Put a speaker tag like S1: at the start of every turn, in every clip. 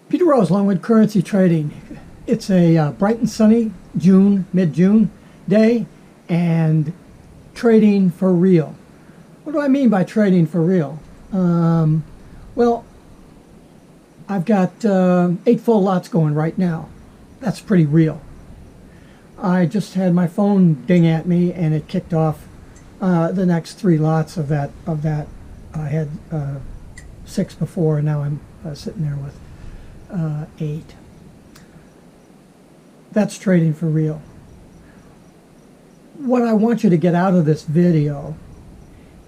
S1: Peter Rose, Longwood Currency Trading. It's a bright and sunny mid-June day, and trading for real. What do I mean by trading for real? Well, I've got 8 full lots going right now. That's pretty real. I just had my phone ding at me, and it kicked off the next 3 lots of that. I had 6 before, and now I'm sitting there with 8. That's trading for real. What I want you to get out of this video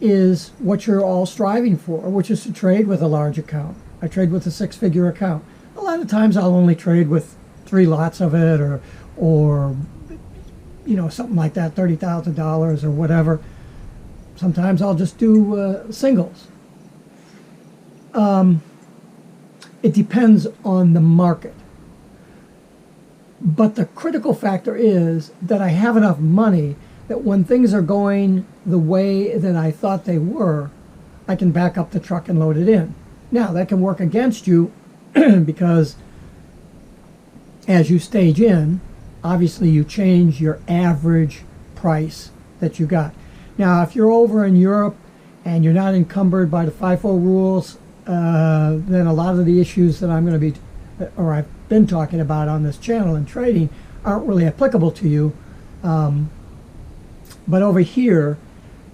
S1: is what you're all striving for, which is to trade with a large account. I trade with a 6-figure account. A lot of times I'll only trade with 3 lots of it, or you know, something like that, $30,000 or whatever. Sometimes I'll just do singles. It depends on the market. But the critical factor is that I have enough money that when things are going the way that I thought they were, I can back up the truck and load it in. Now, that can work against you because as you stage in, obviously you change your average price that you got. Now, if you're over in Europe and you're not encumbered by the FIFO rules, then a lot of the issues that I'm going to be, or I've been talking about on this channel in trading, aren't really applicable to you. But over here,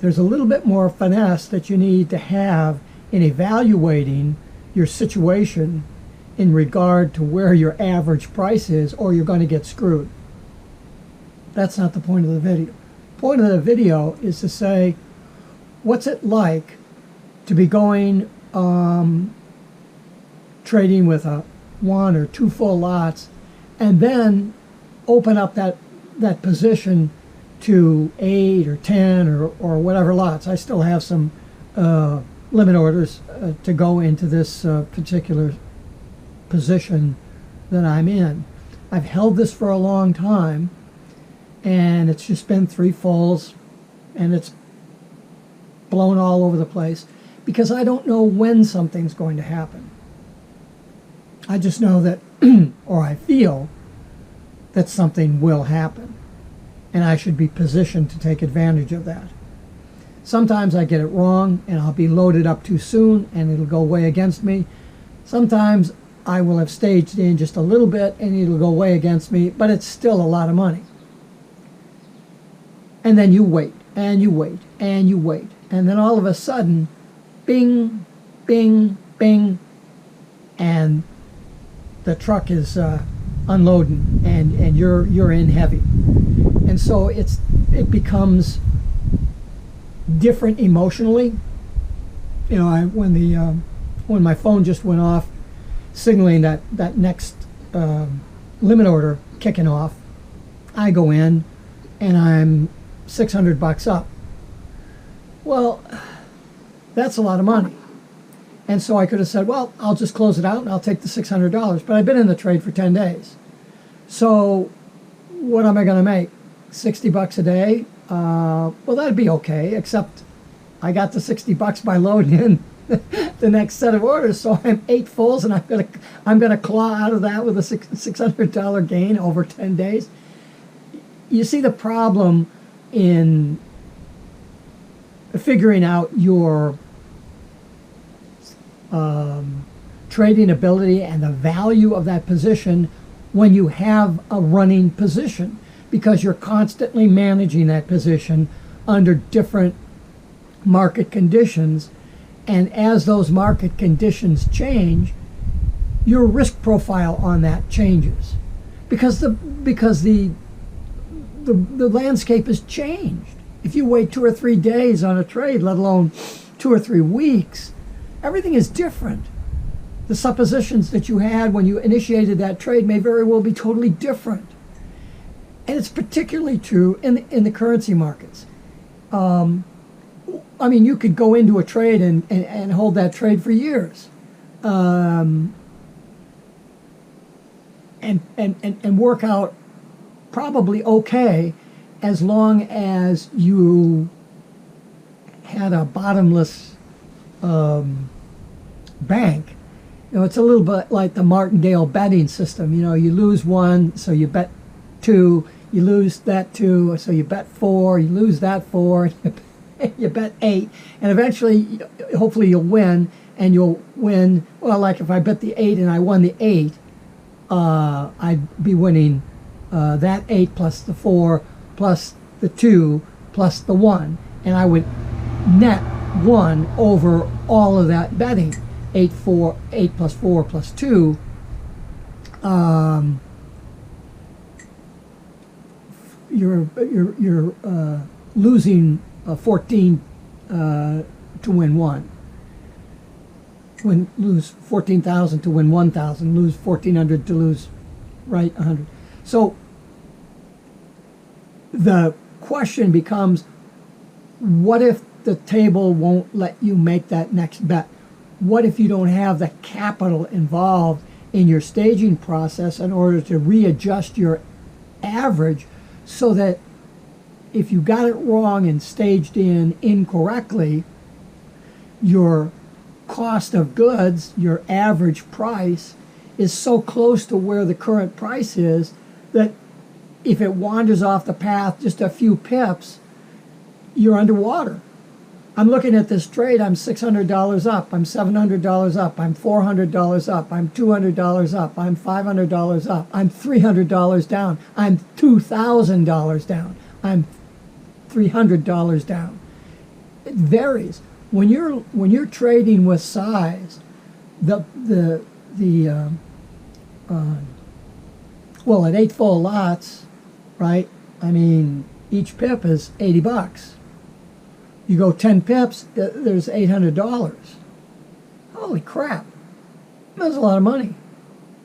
S1: there's a little bit more finesse that you need to have in evaluating your situation in regard to where your average price is, or you're going to get screwed. That's not the point of the video. The point of the video is to say, what's it like to be going trading with a 1 or 2 full lots, and then open up that position to 8 or 10 or whatever lots. I still have some limit orders to go into this particular position that I'm in. I've held this for a long time, and it's just been 3 fulls, and it's blown all over the place because I don't know when something's going to happen. I just know that, or I feel that something will happen, and I should be positioned to take advantage of that. Sometimes I get it wrong, and I'll be loaded up too soon, and it'll go way against me. Sometimes I will have staged in just a little bit, and it'll go way against me, but it's still a lot of money. And then you wait, and you wait, and you wait, and then all of a sudden, bing, bing, bing, and the truck is unloading, and you're in heavy. And so it becomes different emotionally. You know, when my phone just went off, signaling that next limit order kicking off, I go in, and I'm $600 up. Well, that's a lot of money. And so I could have said, well, I'll just close it out and I'll take the $600. But I've been in the trade for 10 days. So what am I going to make? $60 a day? Well, that'd be okay, except I got the $60 by loading in the next set of orders. So I'm 8 fulls, and I'm gonna claw out of that with a $600 gain over 10 days. You see the problem in figuring out your trading ability and the value of that position when you have a running position, because you're constantly managing that position under different market conditions, and as those market conditions change, your risk profile on that changes, because the landscape has changed. If you wait 2 or 3 days on a trade, let alone 2 or 3 weeks, everything is different. The suppositions that you had when you initiated that trade may very well be totally different. And it's particularly true in the currency markets. I mean, you could go into a trade and hold that trade for years, and work out probably okay, as long as you had a bottomless bank You know, it's a little bit like the martingale betting system. You know, you lose one, so you bet two. You lose that two, so you bet four. You lose that four, you bet eight, and eventually, hopefully, you'll win. And you'll win. Well, like if I bet the 8 and I won the 8, I'd be winning that 8 plus the 4 plus the 2 plus the 1, and I would net 1 over all of that betting. 8 plus 4 plus 2. You're losing 14 to win 1. Lose 14,000 to win 1,000. Lose 1,400 to lose, right, 100. So the question becomes, what if the table won't let you make that next bet? What if you don't have the capital involved in your staging process in order to readjust your average so that if you got it wrong and staged in incorrectly, your cost of goods, your average price, is so close to where the current price is that if it wanders off the path just a few pips, you're underwater. I'm looking at this trade, I'm $600 up, I'm $700 up, I'm $400 up, I'm $200 up, I'm $500 up, I'm $300 down, I'm $2,000 down, I'm $300 down. It varies. When you're trading with size, well, at 8 full lots, right? I mean, each pip is $80. You go 10 pips, there's $800. Holy crap! That's a lot of money.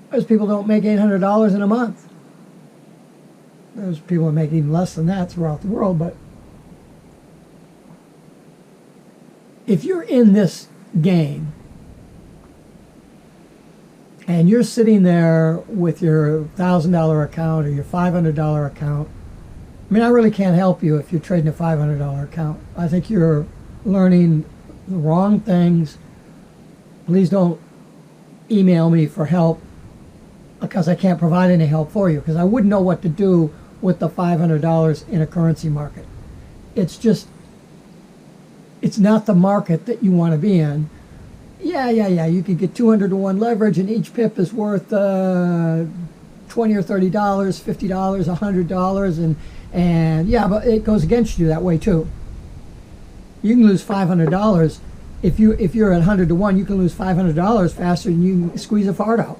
S1: Those people don't make $800 in a month. There's people that make even less than that throughout the world, but if you're in this game and you're sitting there with your $1,000 account or your $500 account, I mean, I really can't help you if you're trading a $500 account. I think you're learning the wrong things. Please don't email me for help because I can't provide any help for you because I wouldn't know what to do with the $500 in a currency market. It's not the market that you want to be in. Yeah, you could get 200 to 1 leverage and each pip is worth $20 or $30, $50, $100, and yeah, but it goes against you that way too. You can lose $500 if you're at 100 to 1. You can lose $500 faster than you can squeeze a fart out.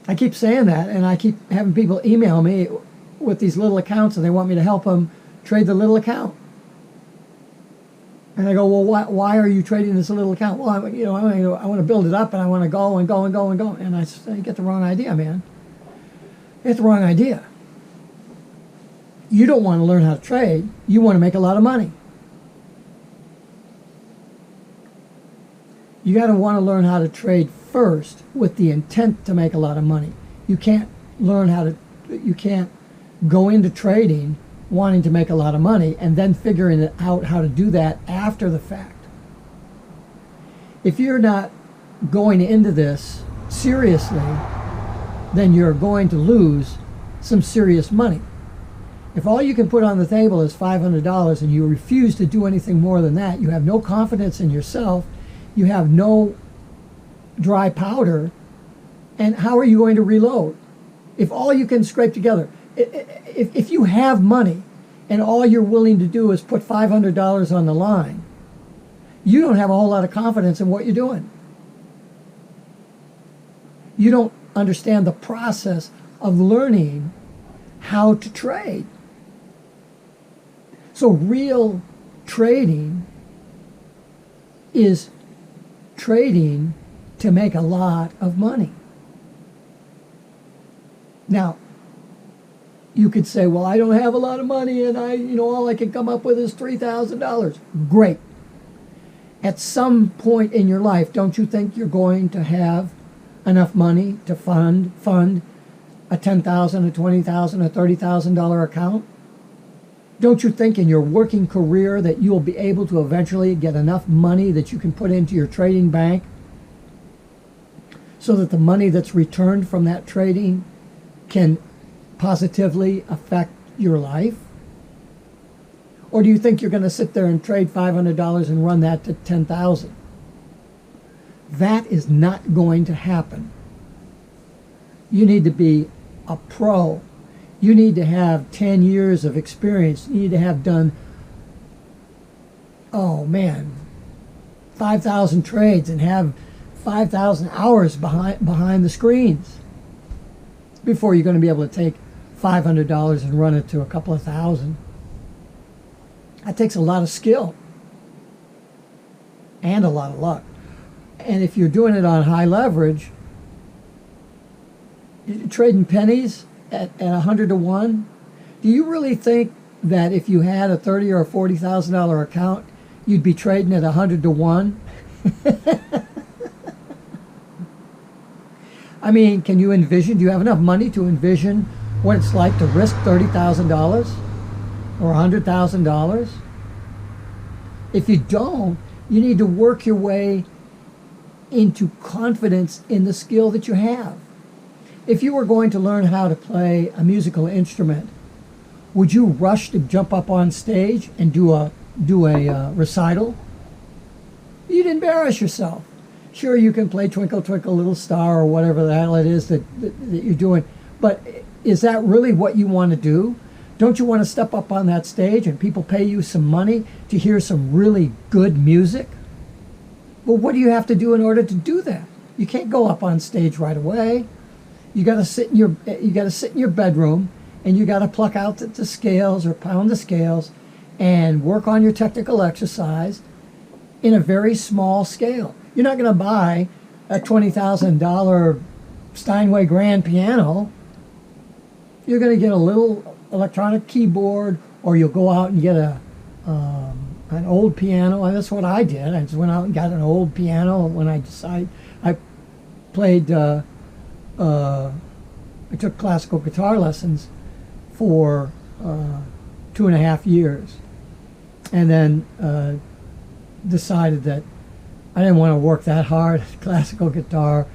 S1: I keep saying that, and I keep having people email me with these little accounts, and they want me to help them trade the little account. And I go, well, why are you trading this little account? Well, I want to build it up, and I want to go and go and go and go. And I say, you get the wrong idea, man. You get the wrong idea. You don't want to learn how to trade. You want to make a lot of money. You got to want to learn how to trade first with the intent to make a lot of money. You can't you can't go into trading wanting to make a lot of money and then figuring out how to do that after the fact. If you're not going into this seriously, then you're going to lose some serious money. If all you can put on the table is $500 and you refuse to do anything more than that, you have no confidence in yourself, you have no dry powder, and how are you going to reload? If all you can scrape together, if you have money and all you're willing to do is put $500 on the line, you don't have a whole lot of confidence in what you're doing. You don't understand the process of learning how to trade. So real trading is trading to make a lot of money. Now, you could say, well, I don't have a lot of money and all I can come up with is $3,000. Great. At some point in your life, don't you think you're going to have enough money to fund a $10,000, a $20,000, a $30,000 account? Don't you think in your working career that you'll be able to eventually get enough money that you can put into your trading bank so that the money that's returned from that trading can positively affect your life? Or do you think you're going to sit there and trade $500 and run that to $10,000? That is not going to happen. You need to be a pro. You need to have 10 years of experience. You need to have done, oh man, 5,000 trades and have 5,000 hours behind the screens before you're going to be able to take $500 and run it to a couple of thousand. That takes a lot of skill and a lot of luck. And if you're doing it on high leverage, you're trading pennies at 100 to 1, do you really think that if you had a $30,000 or $40,000 account, you'd be trading at 100 to 1? I mean, can you envision, do you have enough money to envision what it's like to risk $30,000 or $100,000? If you don't, you need to work your way into confidence in the skill that you have. If you were going to learn how to play a musical instrument, would you rush to jump up on stage and do a recital? You'd embarrass yourself. Sure, you can play Twinkle, Twinkle, Little Star or whatever the hell it is that you're doing, but is that really what you want to do? Don't you want to step up on that stage and people pay you some money to hear some really good music? Well, what do you have to do in order to do that? You can't go up on stage right away. You got to sit in your bedroom, and you got to pluck out the scales or pound the scales and work on your technical exercise in a very small scale. You're not going to buy a $20,000 Steinway grand piano. You're going to get a little electronic keyboard, or you'll go out and get an old piano. And that's what I did. I just went out and got an old piano when I decided. I played. I took classical guitar lessons for 2.5 years, and then decided that I didn't want to work that hard at classical guitar,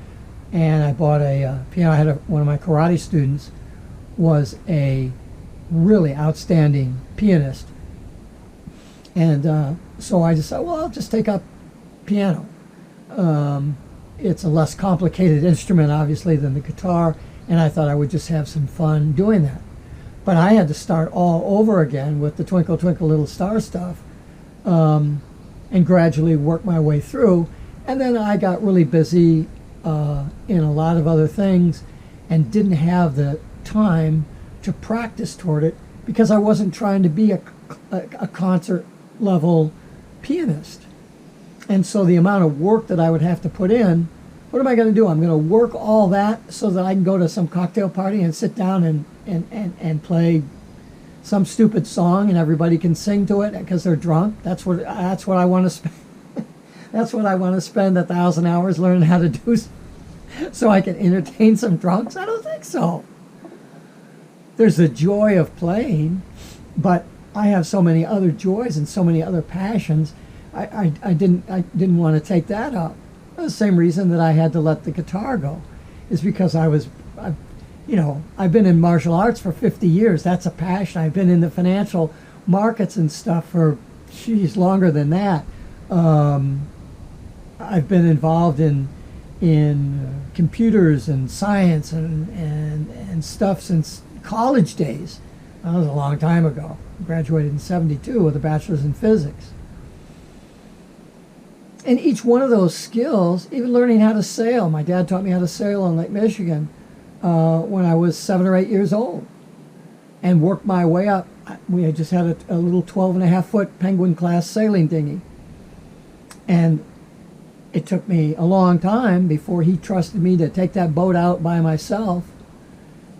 S1: and I bought a piano. I had one of my karate students was a really outstanding pianist, and so I decided, well, I'll just take up piano. It's a less complicated instrument, obviously, than the guitar, and I thought I would just have some fun doing that. But I had to start all over again with the Twinkle, Twinkle, Little Star stuff, and gradually work my way through. And then I got really busy in a lot of other things and didn't have the time to practice toward it because I wasn't trying to be a concert-level pianist. And so the amount of work that I would have to put in, what am I going to do? I'm going to work all that so that I can go to some cocktail party and sit down and play some stupid song and everybody can sing to it because they're drunk. That's what I want to spend. That's what I want to spend 1,000 hours learning how to do so I can entertain some drunks? I don't think so. There's the joy of playing, but I have so many other joys and so many other passions. I didn't want to take that up. The same reason that I had to let the guitar go is because I've been in martial arts for 50 years. That's a passion. I've been in the financial markets and stuff for, longer than that. I've been involved in computers and science and stuff since college days. That was a long time ago. I graduated in '72 with a bachelor's in physics. And each one of those skills, even learning how to sail, my dad taught me how to sail on Lake Michigan when I was 7 or 8 years old, and worked my way up. We just had a little 12.5-foot Penguin class sailing dinghy. And it took me a long time before he trusted me to take that boat out by myself.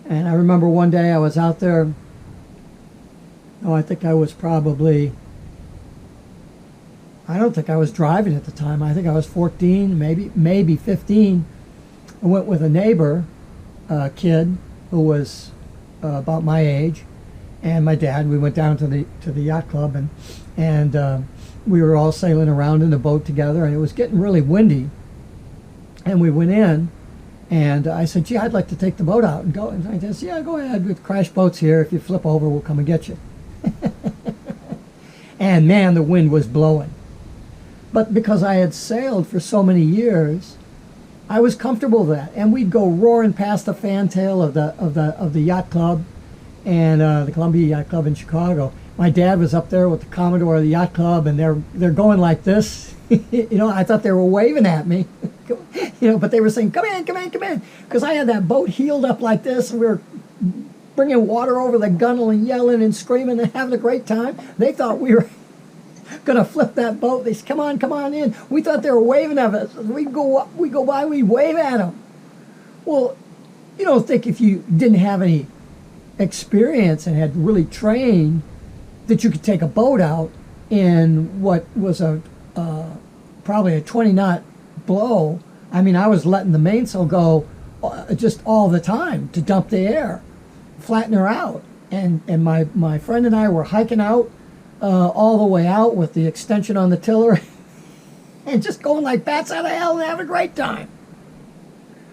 S1: And I remember one day I was out there, I think I was probably, I don't think I was driving at the time. I think I was 14, maybe 15. I went with a neighbor kid who was about my age, and my dad. We went down to the yacht club, and we were all sailing around in the boat together, and it was getting really windy. And we went in, and I said, "Gee, I'd like to take the boat out and go." And I said, "Yeah, go ahead. With crash boats here. If you flip over, we'll come and get you." And man, the wind was blowing. But because I had sailed for so many years, I was comfortable with that. And we'd go roaring past the fantail of the yacht club, and the Columbia Yacht Club in Chicago. My dad was up there with the Commodore of the yacht club, and they're going like this. I thought they were waving at me, but they were saying, "Come in, come in, come in," because I had that boat heeled up like this, and we were bringing water over the gunnel and yelling and screaming and having a great time. They thought we were going to flip that boat. They said, come on in. We thought they were waving at us. We go by, we wave at them. Well, you don't think if you didn't have any experience and had really trained that you could take a boat out in what was probably a 20-knot blow. I mean, I was letting the mainsail go just all the time to dump the air, flatten her out. And my friend and I were hiking out all the way out with the extension on the tiller and just going like bats out of hell and having a great time.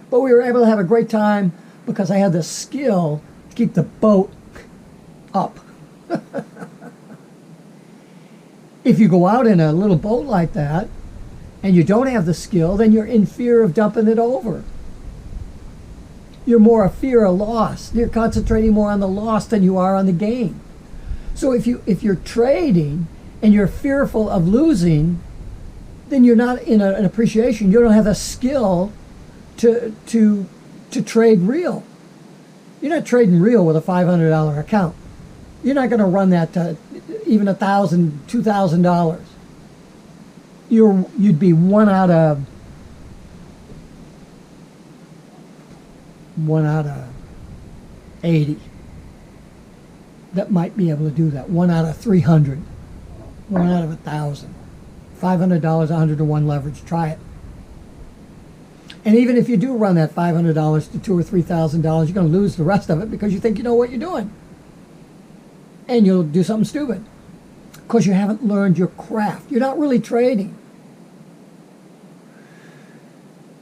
S1: But we were able to have a great time because I had the skill to keep the boat up. If you go out in a little boat like that and you don't have the skill, then you're in fear of dumping it over. You're more a fear of loss. You're concentrating more on the loss than you are on the gain. So if you're trading and you're fearful of losing, then you're not in an appreciation. You don't have the skill to trade real. You're not trading real with a $500 account. You're not going to run that to even $1,000, $2,000. You'd be one out of 80 that might be able to do that. 1 out of 300, 1 out of 1,000. $500, 100 to 1 leverage. Try it. And even if you do run that $500 to $2,000 or $3,000, you're going to lose the rest of it because you think you know what you're doing, and you'll do something stupid because you haven't learned your craft. You're not really trading.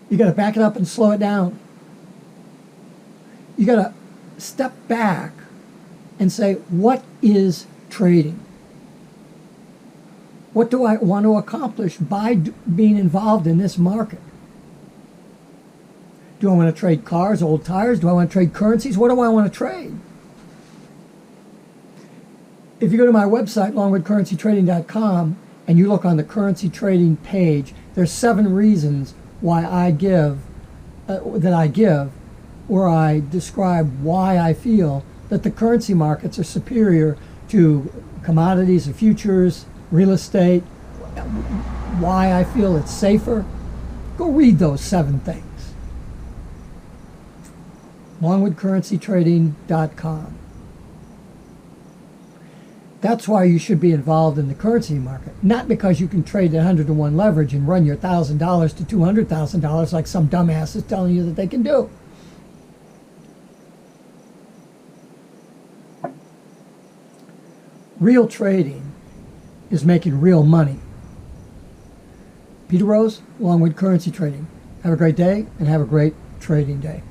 S1: You got to back it up and slow it down. You got to step back and say, what is trading? What do I want to accomplish by being involved in this market? Do I want to trade cars, old tires? Do I want to trade currencies? What do I want to trade? If you go to my website, longwoodcurrencytrading.com, and you look on the currency trading page, there's 7 reasons why I give, where I describe why I feel that the currency markets are superior to commodities and futures, real estate, why I feel it's safer. Go read those 7 things. Longwoodcurrencytrading.com. That's why you should be involved in the currency market. Not because you can trade at 100 to 1 leverage and run your $1,000 to $200,000 like some dumbass is telling you that they can do. Real trading is making real money. Peter Rose, Longwood Currency Trading. Have a great day and have a great trading day.